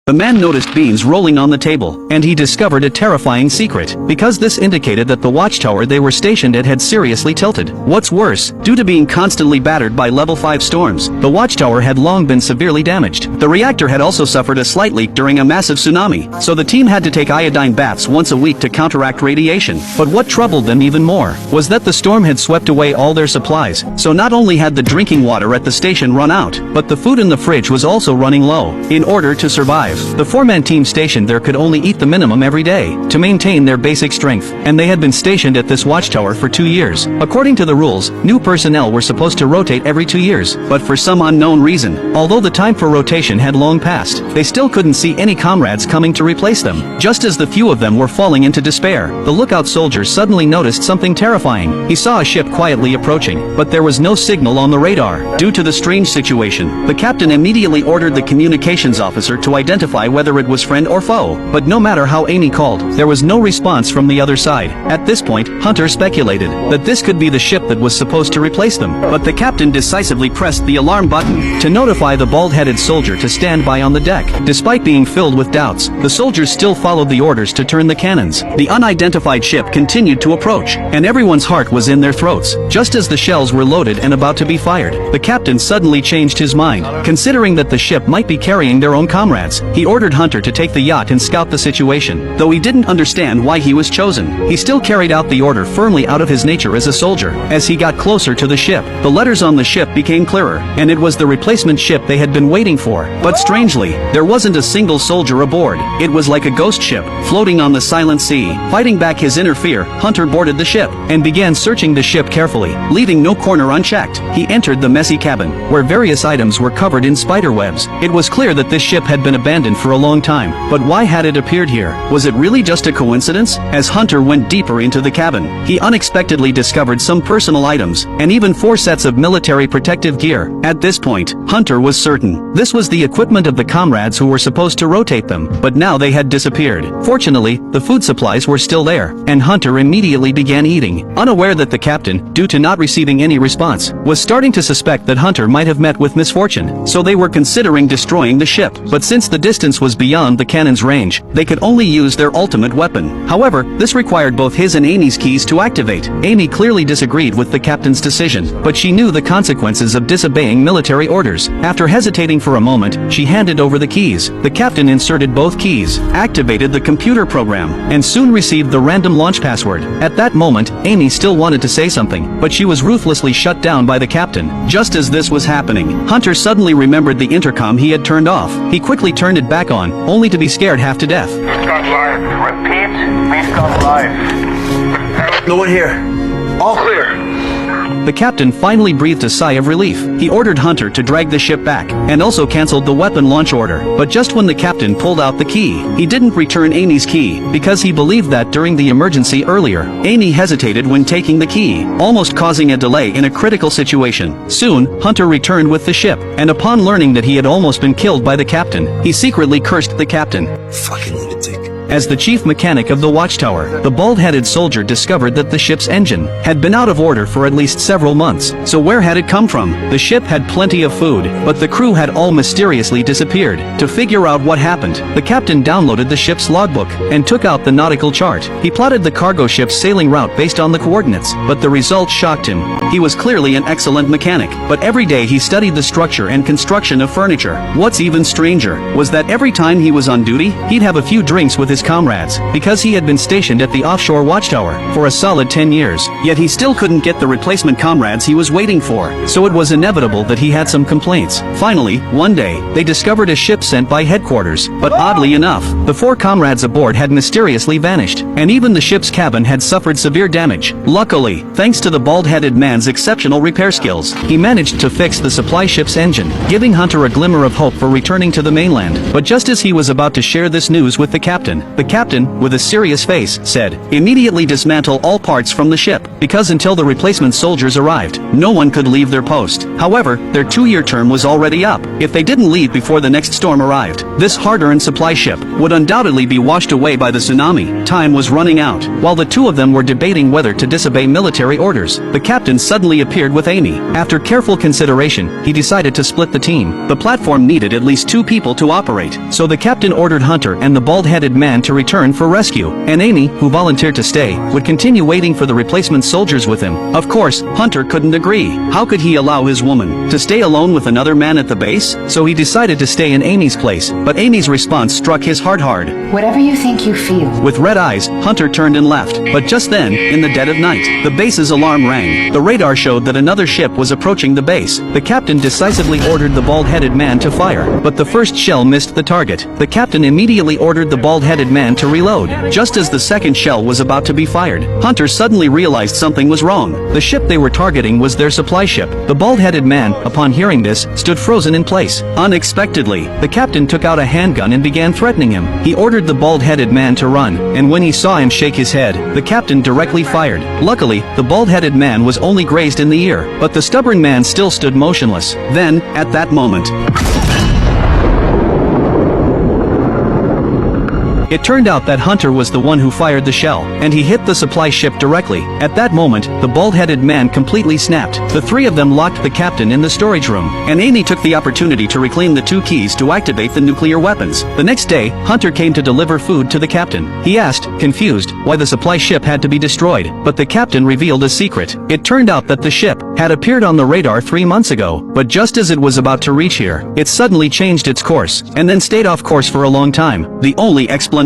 The man noticed beans rolling on the table, and he discovered a terrifying secret, because this indicated that the watchtower they were stationed at had seriously tilted. What's worse, due to being constantly battered by level 5 storms, the watchtower had long been severely damaged. The reactor had also suffered a slight leak during a massive tsunami, so the team had to take iodine baths once a week to counteract radiation. But what troubled them even more was that the storm had swept away all their supplies, so not only had the drinking water at the station run out, but the food in the fridge was also running low. In order to survive, the 4-man team stationed there could only eat the minimum every day to maintain their basic strength, and they had been stationed at this watchtower for 2 years. According to the rules, new personnel were supposed to rotate every 2 years, but for some unknown reason, although the time for rotation had long passed, they still couldn't see any comrades coming to replace them. Just as the few of them were falling into despair, the lookout soldier suddenly noticed something terrifying. He saw a ship quietly approaching, but there was no signal on the radar. Due to the strange situation, the captain immediately ordered the communications officer to identify whether it was friend or foe, but no matter how Amy called, there was no response from the other side. At this point, Hunter speculated that this could be the ship that was supposed to replace them, but the captain decisively pressed the alarm button to notify the bald-headed soldier to stand by on the deck. Despite being filled with doubts, the soldiers still followed the orders to turn the cannons. The unidentified ship continued to approach, and everyone's heart was in their throats. Just as the shells were loaded and about to be fired, the captain suddenly changed his mind. Considering that the ship might be carrying their own comrades, he ordered Hunter to take the yacht and scout the situation. Though he didn't understand why he was chosen, he still carried out the order firmly out of his nature as a soldier. As he got closer to the ship, the letters on the ship became clearer, and it was the replacement ship they had been waiting for. But strangely, there wasn't a single soldier aboard. It was like a ghost ship, floating on the silent sea. Fighting back his inner fear, Hunter boarded the ship, and began searching the ship carefully, leaving no corner unchecked. He entered the messy cabin, where various items were covered in spider webs. It was clear that this ship had been abandoned for a long time, but why had it appeared here? Was it really just a coincidence? As Hunter went deeper into the cabin, he unexpectedly discovered some personal items, and even 4 sets of military protective gear. At this point, Hunter was certain this was the equipment of the comrades who were supposed to rotate them, but now they had disappeared. Fortunately, the food supplies were still there, and Hunter immediately began eating, unaware that the captain, due to not receiving any response, was starting to suspect that Hunter might have met with misfortune, so they were considering destroying the ship. But since the distance was beyond the cannon's range, they could only use their ultimate weapon. However, this required both his and Amy's keys to activate. Amy clearly disagreed with the captain's decision, but she knew the consequences of disobeying military orders. After hesitating for a moment, she handed over the keys. The captain inserted both keys, activated the computer program, and soon received the random launch password. At that moment, Amy still wanted to say something, but she was ruthlessly shut down by the captain. Just as this was happening, Hunter suddenly remembered the intercom he had turned off. He quickly turned it back on, only to be scared half to death. We've gone live. Repeat, we've gone live. No one here. All clear. The captain finally breathed a sigh of relief. He ordered Hunter to drag the ship back, and also canceled the weapon launch order. But just when the captain pulled out the key, he didn't return Amy's key, because he believed that during the emergency earlier, Amy hesitated when taking the key, almost causing a delay in a critical situation. Soon, Hunter returned with the ship, and upon learning that he had almost been killed by the captain, he secretly cursed the captain. Fucking lunatic. As the chief mechanic of the watchtower, the bald-headed soldier discovered that the ship's engine had been out of order for at least several months. So where had it come from? The ship had plenty of food, but the crew had all mysteriously disappeared. To figure out what happened, the captain downloaded the ship's logbook and took out the nautical chart. He plotted the cargo ship's sailing route based on the coordinates, but the results shocked him. He was clearly an excellent mechanic, but every day he studied the structure and construction of furniture. What's even stranger was that every time he was on duty, he'd have a few drinks with his comrades, because he had been stationed at the offshore watchtower for a solid 10 years. Yet he still couldn't get the replacement comrades he was waiting for, so it was inevitable that he had some complaints. Finally, one day, they discovered a ship sent by headquarters, but oddly enough, the 4 comrades aboard had mysteriously vanished, and even the ship's cabin had suffered severe damage. Luckily, thanks to the bald-headed man's exceptional repair skills, he managed to fix the supply ship's engine, giving Hunter a glimmer of hope for returning to the mainland. But just as he was about to share this news with the captain, The captain, with a serious face, said, "Immediately dismantle all parts from the ship, because until the replacement soldiers arrived, no one could leave their post." However, their 2-year term was already up. If they didn't leave before the next storm arrived, this hard-earned supply ship would undoubtedly be washed away by the tsunami. Time was running out. While the two of them were debating whether to disobey military orders, the captain suddenly appeared with Amy. After careful consideration, he decided to split the team. The platform needed at least 2 people to operate, so the captain ordered Hunter and the bald-headed man to return for rescue, and Amy, who volunteered to stay, would continue waiting for the replacement soldiers with him. Of course, Hunter couldn't agree. How could he allow his woman to stay alone with another man at the base? So he decided to stay in Amy's place, but Amy's response struck his heart hard. Whatever you think you feel. With red eyes, Hunter turned and left, but just then, in the dead of night, the base's alarm rang. The radar showed that another ship was approaching the base. The captain decisively ordered the bald-headed man to fire, but the first shell missed the target. The captain immediately ordered the bald-headed man to reload. Just as the second shell was about to be fired, Hunter suddenly realized something was wrong. The ship they were targeting was their supply ship. The bald-headed man, upon hearing this, stood frozen in place. Unexpectedly, the captain took out a handgun and began threatening him. He ordered the bald-headed man to run, and when he saw him shake his head, the captain directly fired. Luckily, the bald-headed man was only grazed in the ear, but the stubborn man still stood motionless. Then, at that moment, it turned out that Hunter was the one who fired the shell, and he hit the supply ship directly. At that moment, the bald-headed man completely snapped. The 3 of them locked the captain in the storage room, and Amy took the opportunity to reclaim the 2 keys to activate the nuclear weapons. The next day, Hunter came to deliver food to the captain. He asked, confused, why the supply ship had to be destroyed, but the captain revealed a secret. It turned out that the ship had appeared on the radar 3 months ago, but just as it was about to reach here, it suddenly changed its course, and then stayed off course for a long time. The only explanation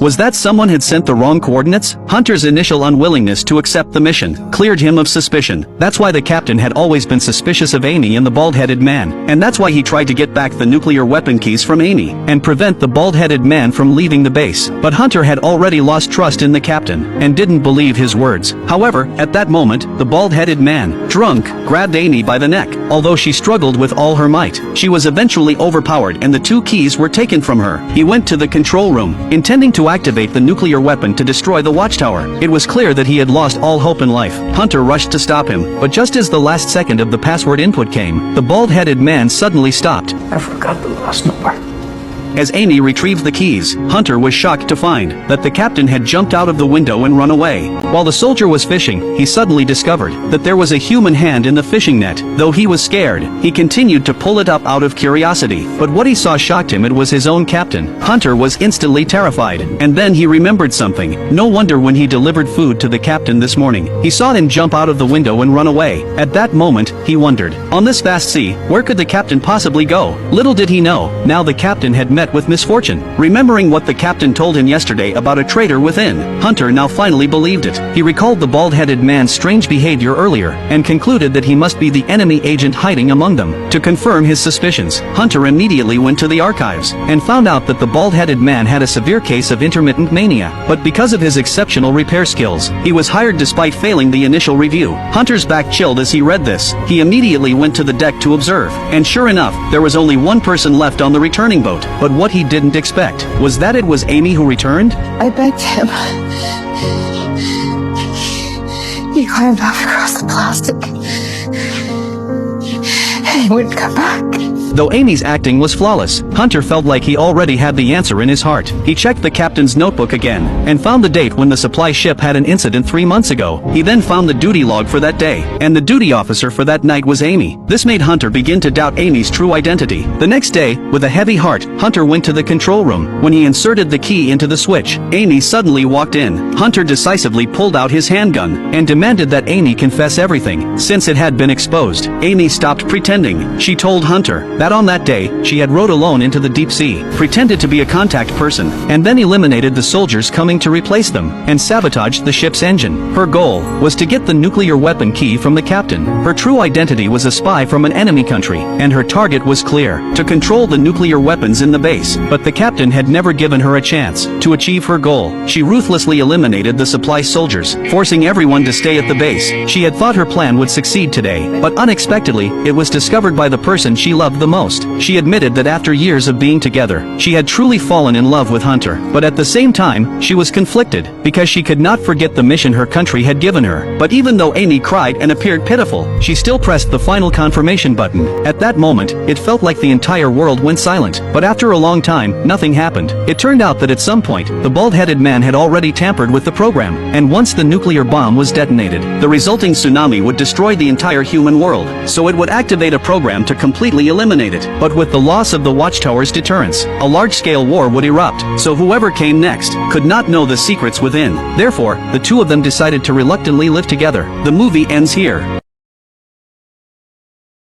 was that someone had sent the wrong coordinates. Hunter's initial unwillingness to accept the mission cleared him of suspicion. That's why the captain had always been suspicious of Amy and the bald-headed man, and that's why he tried to get back the nuclear weapon keys from Amy and prevent the bald-headed man from leaving the base. But Hunter had already lost trust in the captain and didn't believe his words. However, at that moment, the bald-headed man, drunk, grabbed Amy by the neck. Although she struggled with all her might, she was eventually overpowered and the 2 keys were taken from her. He went to the control room, intending to activate the nuclear weapon to destroy the watchtower. It was clear that he had lost all hope in life. Hunter rushed to stop him, but just as the last second of the password input came, the bald-headed man suddenly stopped. I forgot the last number. As Amy retrieved the keys, Hunter was shocked to find that the captain had jumped out of the window and run away. While the soldier was fishing, he suddenly discovered that there was a human hand in the fishing net. Though he was scared, he continued to pull it up out of curiosity. But what he saw shocked him. It was his own captain. Hunter was instantly terrified, and then he remembered something. No wonder when he delivered food to the captain this morning, he saw him jump out of the window and run away. At that moment, he wondered, on this vast sea, where could the captain possibly go? Little did he know, now the captain had met with misfortune. Remembering what the captain told him yesterday about a traitor within, Hunter now finally believed it. He recalled the bald-headed man's strange behavior earlier, and concluded that he must be the enemy agent hiding among them. To confirm his suspicions, Hunter immediately went to the archives, and found out that the bald-headed man had a severe case of intermittent mania. But because of his exceptional repair skills, he was hired despite failing the initial review. Hunter's back chilled as he read this. He immediately went to the deck to observe, and sure enough, there was only one person left on the returning boat. But what he didn't expect was that it was Amy who returned. I begged him. He climbed off across the plastic. And he wouldn't come back. Though Amy's acting was flawless, Hunter felt like he already had the answer in his heart. He checked the captain's notebook again, and found the date when the supply ship had an incident 3 months ago. He then found the duty log for that day, and the duty officer for that night was Amy. This made Hunter begin to doubt Amy's true identity. The next day, with a heavy heart, Hunter went to the control room. When he inserted the key into the switch, Amy suddenly walked in. Hunter decisively pulled out his handgun, and demanded that Amy confess everything, since it had been exposed. Amy stopped pretending. She told Hunter that on that day, she had rowed alone into the deep sea, pretended to be a contact person, and then eliminated the soldiers coming to replace them, and sabotaged the ship's engine. Her goal was to get the nuclear weapon key from the captain. Her true identity was a spy from an enemy country, and her target was clear: to control the nuclear weapons in the base. But the captain had never given her a chance to achieve her goal. She ruthlessly eliminated the supply soldiers, forcing everyone to stay at the base. She had thought her plan would succeed today, but unexpectedly, it was discovered by the person she loved the most. most. She admitted that after years of being together, she had truly fallen in love with Hunter. But at the same time, she was conflicted, because she could not forget the mission her country had given her. But even though Amy cried and appeared pitiful, she still pressed the final confirmation button. At that moment, it felt like the entire world went silent. But after a long time, nothing happened. It turned out that at some point, the bald-headed man had already tampered with the program. And once the nuclear bomb was detonated, the resulting tsunami would destroy the entire human world. So it would activate a program to completely eliminate it. But with the loss of the watchtower's deterrence, a large-scale war would erupt. So whoever came next could not know the secrets within. Therefore, the two of them decided to reluctantly live together. The movie ends here.